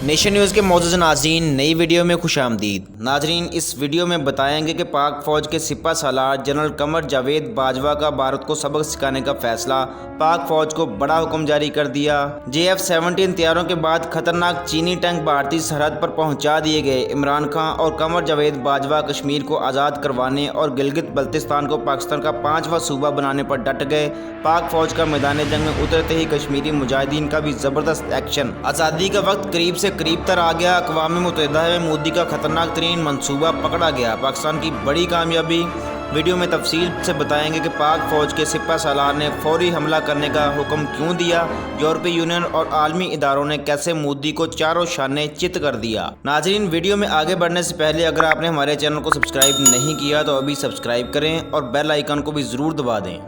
Nation news کے معزز ناظرین، نئی ویڈیو میں خوش آمدید۔ ناظرین، اس ویڈیو میں بتائیں گے کہ پاک فوج کے سپہ سالار جنرل قمر جاوید باجوہ کا بھارت کو سبق سکھانے کا فیصلہ، پاک فوج کو بڑا حکم جاری کر دیا۔ JF-17 طیاروں کے بعد خطرناک چینی ٹینک بھارتی سرحد پر پہنچا دیے گئے۔ عمران خان اور قمر جاوید باجوہ کشمیر کو آزاد کروانے اور گلگت بلتستان کو پاکستان کا 5واں صوبہ بنانے پر ڈٹ گئے۔ پاک فوج کا میدان جنگ میں اترتے ہی کشمیری مجاہدین کا بھی زبردست ایکشن۔ آزادی کا وقت قریب سے قریب تر آ گیا۔ اقوام متحدہ میں مودی کا خطرناک ترین منصوبہ پکڑا گیا۔ پاکستان کی بڑی کامیابی۔ ویڈیو میں تفصیل سے بتائیں گے کہ پاک فوج کے سپہ سالار نے فوری حملہ کرنے کا حکم کیوں دیا، یورپی یونین اور عالمی اداروں نے کیسے مودی کو چاروں شانے چت کر دیا۔ ناظرین، ویڈیو میں آگے بڑھنے سے پہلے اگر آپ نے ہمارے چینل کو سبسکرائب نہیں کیا تو ابھی سبسکرائب کریں اور بیل آئیکن کو بھی ضرور دبا دیں۔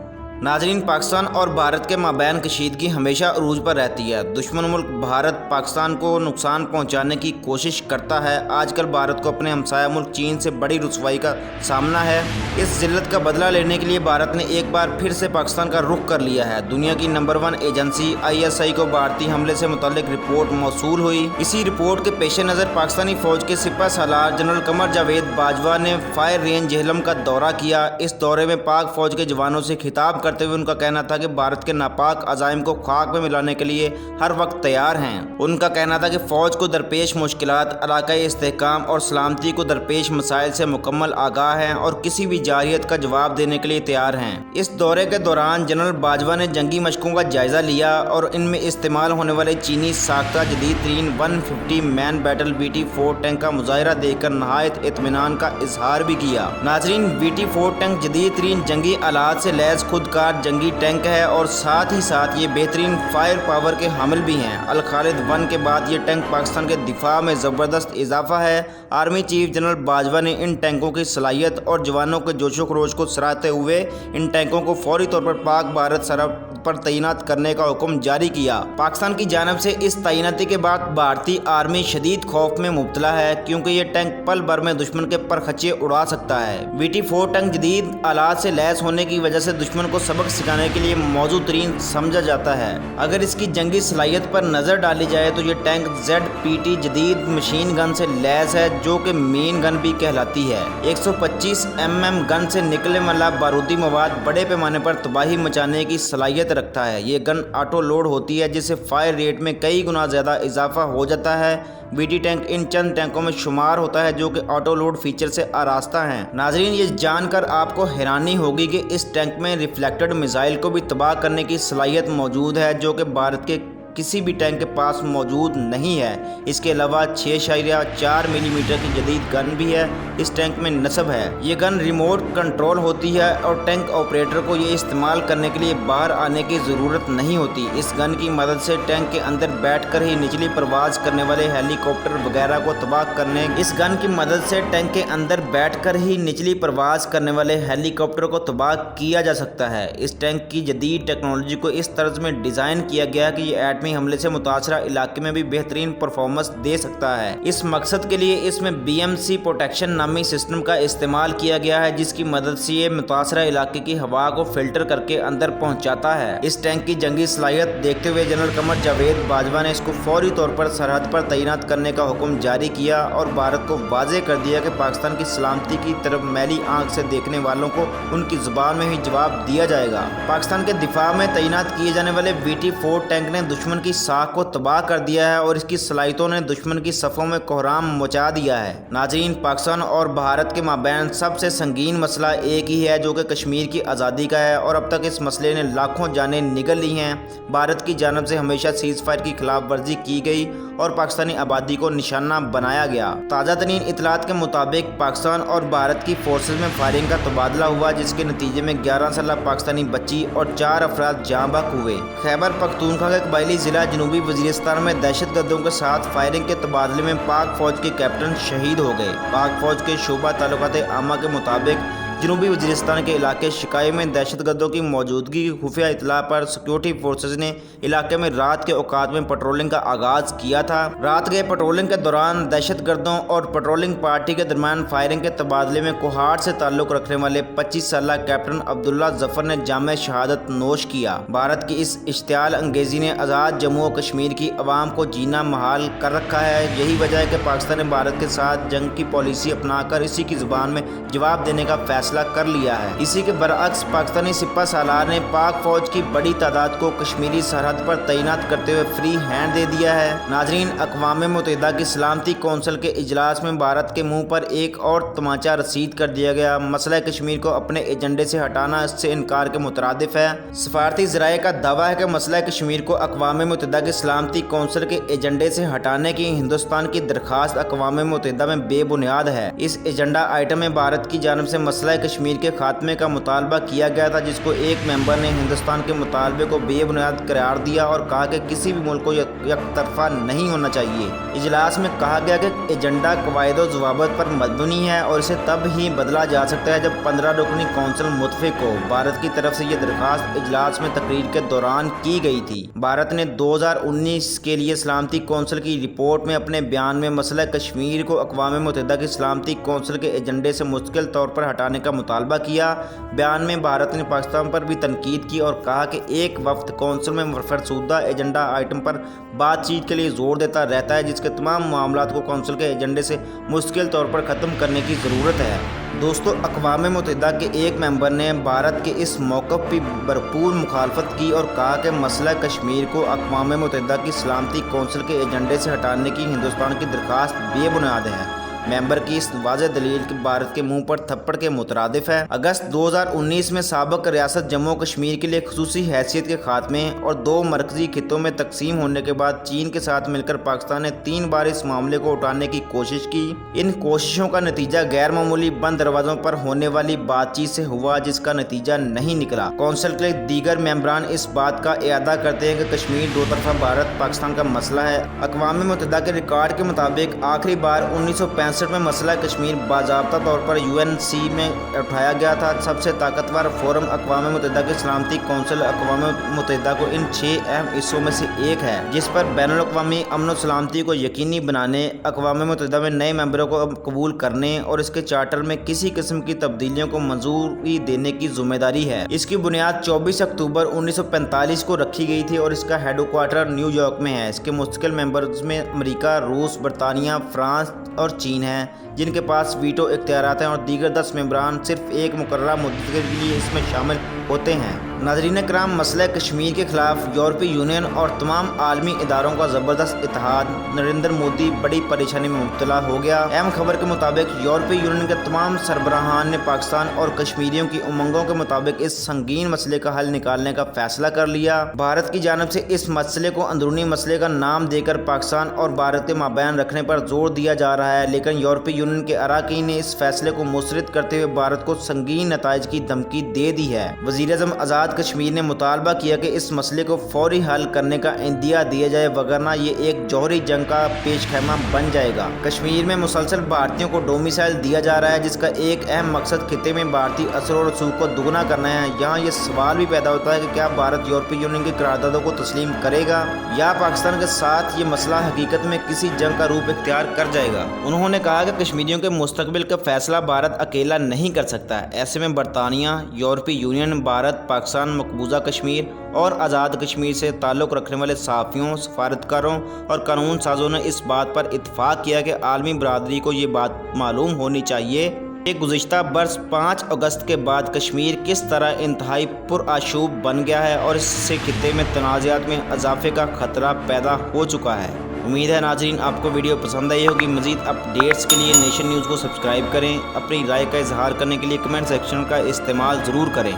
ناظرین، پاکستان اور بھارت کے مابین کشیدگی ہمیشہ عروج پر رہتی ہے۔ دشمن ملک بھارت پاکستان کو نقصان پہنچانے کی کوشش کرتا ہے۔ آج کل بھارت کو اپنے ہمسایہ ملک چین سے بڑی رسوائی کا سامنا ہے۔ اس ذلت کا بدلہ لینے کے لیے بھارت نے ایک بار پھر سے پاکستان کا رخ کر لیا ہے۔ دنیا کی نمبر 1 ایجنسی ISI کو بھارتی حملے سے متعلق رپورٹ موصول ہوئی۔ اسی رپورٹ کے پیش نظر پاکستانی فوج کے سپہ سالار جنرل قمر جاوید باجوہ نے فائر رینج جہلم کا دورہ کیا۔ اس دورے میں پاک فوج کے جوانوں سے خطاب کرتے ہوئے ان کا کہنا تھا کہ بھارت کے ناپاک عزائم کو خاک میں ملانے کے لیے ہر وقت تیار ہیں۔ ان کا کہنا تھا کہ فوج کو درپیش مشکلات، علاقائی استحکام اور سلامتی کو درپیش مسائل سے مکمل آگاہ ہیں اور کسی بھی جارحیت کا جواب دینے کے لیے تیار ہیں۔ اس دورے کے دوران جنرل باجوہ نے جنگی مشقوں کا جائزہ لیا اور ان میں استعمال ہونے والے چینی ساختہ جدید ترین 150 مین بیٹل BT-4 ٹینک کا مظاہرہ دیکھ کر نہایت اطمینان کا اظہار بھی کیا۔ ناظرین، BT-4 ٹینک جدید ترین جنگی آلات سے لیس خودکار جنگی ٹینک ہے اور ساتھ ہی ساتھ یہ بہترین فائر پاور کے حامل بھی ہیں۔ الخالد 1 کے بعد یہ ٹینک پاکستان کے دفاع میں زبردست اضافہ ہے۔ آرمی چیف جنرل باجوہ نے ان ٹینکوں کی صلاحیت اور جوانوں کے جوش و خروش کو سراہتے ہوئے ان ٹینکوں کو فوری طور پر پاک بھارت سرحد پر تعینات کرنے کا حکم جاری کیا۔ پاکستان کی جانب سے اس تعیناتی کے بعد بھارتی آرمی شدید خوف میں مبتلا ہے کیونکہ یہ ٹینک پل بھر میں دشمن کے پرخچے اڑا سکتا ہے۔ BT-4 ٹینک جدید آلات سے لیس ہونے کی وجہ سے دشمن کو سبق سکھانے کے لیے موزوں ترین سمجھا جاتا ہے۔ اگر اس کی جنگی صلاحیت پر نظر ڈالی جائے تو یہ ٹینک ZPT جدید مشین گن سے لیس ہے جو کہ مین گن بھی کہلاتی ہے۔ 125 mm گن سے نکلنے والا بارودی مواد بڑے پیمانے پر تباہی مچانے کی صلاحیت رکھتا ہے۔ یہ گن آٹو لوڈ ہوتی ہے جس سے فائر ریٹ میں کئی گنا زیادہ اضافہ ہو جاتا ہے۔ BT ٹینک ان چند ٹینکوں میں شمار ہوتا ہے جو کہ آٹو لوڈ فیچر سے آراستہ ہیں۔ ناظرین، یہ جان کر آپ کو حیرانی ہوگی کہ اس ٹینک میں ریفلیکٹڈ میزائل کو بھی تباہ کرنے کی صلاحیت موجود ہے جو کہ بھارت کے کسی بھی ٹینک کے پاس موجود نہیں ہے۔ اس کے علاوہ 6.4 ملی میٹر کی جدید گن بھی ہے۔ اس ٹینک میں نصب ہے۔ یہ گن ریموٹ کنٹرول ہوتی ہے اور ٹینک آپریٹر کو یہ استعمال کرنے کے لیے باہر آنے کی ضرورت نہیں ہوتی۔ اس گن کی مدد سے ٹینک کے اندر بیٹھ کر ہی نچلی پرواز کرنے والے ہیلی کاپٹر وغیرہ کو تباہ کرنے اس گن کی مدد سے ٹینک کے اندر بیٹھ کر ہی نچلی پرواز کرنے والے ہیلی کاپٹر کو تباہ کیا جا سکتا ہے۔ اس ٹینک کی جدید ٹیکنالوجی کو اس طرز میں ڈیزائن کیا گیا کہ یہ ایٹمی حملے سے متاثرہ علاقے میں بھی بہترین پرفارمنس دے سکتا ہے۔ اس مقصد کے لیے اس میں BMC پروٹیکشن نامی سسٹم کا استعمال کیا گیا ہے جس کی مدد سے یہ متاثرہ علاقے کی ہوا کو فلٹر کر کے اندر پہنچاتا ہے۔ اس ٹینک کی جنگی صلاحیت دیکھتے ہوئے جنرل قمر جاوید باجوہ نے اس کو فوری طور پر سرحد پر تعینات کرنے کا حکم جاری کیا اور بھارت کو واضح کر دیا کہ پاکستان کی سلامتی کی طرف میلی آنکھ سے دیکھنے والوں کو ان کی زبان میں ہی جواب دیا جائے گا۔ پاکستان کے دفاع میں تعینات کیے جانے والے BT-4 ٹینک نے دشمن کی ساکھ کو تباہ کر دیا ہے اور اس کی صلاحیتوں نے دشمن کی صفوں میں کوہرام مچا دیا ہے۔ ناظرین، پاکستان اور بھارت کے مابین سب سے سنگین مسئلہ ایک ہی ہے جو کہ کشمیر کی آزادی کا ہے اور اب تک اس مسئلے نے لاکھوں جانیں نگل لی ہیں۔ بھارت کی جانب سے ہمیشہ سیز فائر کی خلاف ورزی کی گئی اور پاکستانی آبادی کو نشانہ بنایا گیا۔ تازہ ترین اطلاعات کے مطابق پاکستان اور بھارت کی فورسز میں فائرنگ کا تبادلہ ہوا جس کے نتیجے میں 11 سالہ پاکستانی بچی اور 4 افراد جاں بحق ہوئے۔ خیبر پختونخوا کے قبائلی ضلع جنوبی وزیرستان میں دہشت گردوں کے ساتھ فائرنگ کے تبادلے میں پاک فوج کے کیپٹن شہید ہو گئے۔ پاک فوج کے شعبہ تعلقات عامہ کے مطابق जनूबी वजीरिस्तान के इलाके शिकाई में दहशतगर्दों की मौजूदगी की खुफिया इतला पर सिक्योरिटी फोर्सेज ने इलाके में रात के औकात में पेट्रोलिंग का आगाज किया था। रात के पेट्रोलिंग के दौरान दहशतगर्दों और पेट्रोलिंग पार्टी के दरमियान फायरिंग के तबादले में कोहाट से ताल्लुक रखने वाले 25 साला कैप्टन अब्दुल्ला जफर ने जामे शहादत नोश किया। भारत की इस इश्तियाल अंगेजी ने आज़ाद जम्मू और कश्मीर की अवाम को जीना महाल कर रखा है। यही वजह है कि पाकिस्तान ने भारत के साथ जंग की पॉलिसी अपनाकर इसी की जुबान में जवाब देने का फैसला कर लिया है। इसी के बरअक्स पाकिस्तानी सिपा सालार ने पाक फौज की बड़ी तादाद को कश्मीरी सरहद पर तैनात करते हुए फ्री हैंड दे दिया है। नाजरीन, अक़वाम मुत्तहिदा की सलामती कौंसिल के इजलास में भारत के मुंह पर एक और तमाचा रसीद कर दिया गया। मसला कश्मीर को अपने एजेंडे से हटाना इससे इनकार के मुतरादिफ है। सफारती ज़राए का दावा है कि मसला कश्मीर को अक़वाम मुत्तहिदा की सलामती कौंसिल के एजेंडे से हटाने की हिंदुस्तान की दरख्वास्त अक़वाम मुत्तहिदा में बेबुनियाद है। इस एजेंडा आइटम में भारत की जानिब से मसला कश्मीर के खात्मे का मुतालबा किया गया था, जिसको एक मेंबर ने हिंदुस्तान के मुतालबे को बेबुनियाद करार दिया और कहा कि किसी भी मुल्क को यकतरफा नहीं होना चाहिए। इजलास में कहा गया कि एजेंडा कवायदो ज़वाबित पर मबनी है और इसे तब ही बदला जा सकता है जब 15 रुकनी कौंसिल मुतफिक हो। भारत की तरफ से यह दरख्वास्त इजलास में तकरीर के दौरान की गई थी। भारत ने 2019 के लिए सलामती कौंसिल की रिपोर्ट में अपने बयान में मसला कश्मीर को अक़वाम मुत्तहिदा की सलामती कौंसिल के एजेंडे से मुस्तकिल तौर पर हटाने का मुतालबा किया। बयान में भारत ने पाकिस्तान पर भी तनकीद की और कहा कि एक वक्त कौंसिल में फरसूदा एजेंडा आइटम पर बातचीत के लिए जोर देता रहता है, जिसके तमाम मामलात को कौंसिल के एजेंडे से मुस्तकिल तौर पर ख़त्म करने की ज़रूरत है। दोस्तों, अक़वाम मुत्तहिदा के एक मेंबर ने भारत के इस मौक़िफ़ की भरपूर मुखालफत की और कहा कि मसला कश्मीर को अक़वाम मुत्तहिदा की सलामती कौंसिल के एजेंडे से हटाने की हिंदुस्तान की दरख्वास्त बेबुनियाद है। मेंबर की इस वाज़ेह दलील कि भारत के मुंह पर थप्पड़ के मुतरादिफ है। अगस्त 2019 में साबिक़ रियासत जम्मू कश्मीर के लिए खुसूसी हैसियत के खात्मे और 2 मरकजी खितों में तकसीम होने के बाद चीन के साथ मिलकर पाकिस्तान ने 3 बार इस मामले को उठाने की कोशिश की। इन कोशिशों का नतीजा गैर मामूली बंद दरवाज़ों पर होने वाली बातचीत से हुआ, जिसका नतीजा नहीं निकला। कौंसिल के दीगर मेंबरान इस बात का इयादा करते हैं कि कश्मीर दो तरफा भारत पाकिस्तान का मसला है। अक़वाम मुत्तहिदा के रिकॉर्ड के मुताबिक आखिरी बार 1965 में मसला कश्मीर बाज़ाब्ता तौर पर UNC में उठाया गया था। सबसे ताकतवर फोरम अक़वाम मुत्तहिदा की सलामती कौंसिल अक़वाम मुत्तहिदा को इन 6 अहम हिस्सों में से एक है, जिस पर बैनुल-अक़वामी अमन व सलामती को यकीनी बनाने, अक़वाम मुत्तहिदा में नए मेंबरों को कबूल करने और इसके चार्टर में किसी किस्म की तब्दीलियों को मंजूरी देने की जिम्मेदारी है। इसकी बुनियाद 24 अक्टूबर 1945 को रखी गई थी और इसका हेडक्वार्टर न्यूयॉर्क में है। इसके मुस्तकिल मेंबर्स में अमेरिका, रूस, बरतानिया, फ्रांस और चीन है, जिनके पास वीटो इख्तियारात हैं और दीगर 10 मेंबरान सिर्फ एक मुकर्ररा मुद्दत के लिए इसमें शामिल होते हैं। नाज़रीन कराम, मसला कश्मीर के खिलाफ यूरोपीय यूनियन और तमाम आलमी इदारों का ज़बरदस्त इत्तेहाद नरेंद्र मोदी बड़ी परेशानी में मुब्तला हो गया। अहम खबर के मुताबिक यूरोपीय यूनियन के तमाम सरबराहान ने पाकिस्तान और कश्मीरियों की उमंगों के मुताबिक इस संगीन मसले का हल निकालने का फैसला कर लिया। भारत की जानिब से इस मसले को अंदरूनी मसले का नाम देकर पाकिस्तान और भारत के माबैन रखने पर जोर दिया जा रहा है, लेकिन यूरोपीय यूनियन के अराकीन ने इस फैसले को मुस्तरद करते हुए भारत को संगीन नताइज की धमकी दे दी है। वज़ीर-ए-आज़म आज़ाद कश्मीर ने मुतालबा किया कि इस मसले को फौरी हल करने का इंदिया दिया जाए, वगरना ये एक जौहरी जंग का पेशखैमा बन जाएगा। कश्मीर में मुसलसल भारतीयों को डोमिसाइल दिया जा रहा है, जिसका एक अहम मकसद खिते में भारतीय असर और रसूख को दुगना करना है। यहाँ ये सवाल भी पैदा होता है कि क्या भारत यूरोपीय यूनियन की करारदादों को तस्लीम करेगा या पाकिस्तान के साथ ये मसला हकीकत में किसी जंग का रूप इख्तियार कर जाएगा। उन्होंने कहा कि कश्मीरियों के मुस्तकबिल का फैसला भारत अकेला नहीं कर सकता। ऐसे में बरतानिया, यूरोपीय यूनियन, भारत, पाकिस्तान, मकबूजा कश्मीर और आज़ाद कश्मीर से ताल्लुक़ रखने वाले सहाफ़ियों, सफारतकारों और कानून साजों ने इस बात पर इत्तफ़ाक़ किया कि आलमी बरादरी को ये बात मालूम होनी चाहिए कि गुज़िश्ता बरस 5 अगस्त के बाद कश्मीर किस तरह इंतहाई पुरआशूब बन गया है और इससे खित्ते में तनाज़ात में इजाफे का ख़तरा पैदा हो चुका है। उम्मीद है नाज़रीन आपको वीडियो पसंद आई होगी। मज़ीद अपडेट्स के लिए नेशन न्यूज़ को सब्सक्राइब करें। अपनी राय का इजहार करने के लिए कमेंट सेक्शन का इस्तेमाल ज़रूर करें।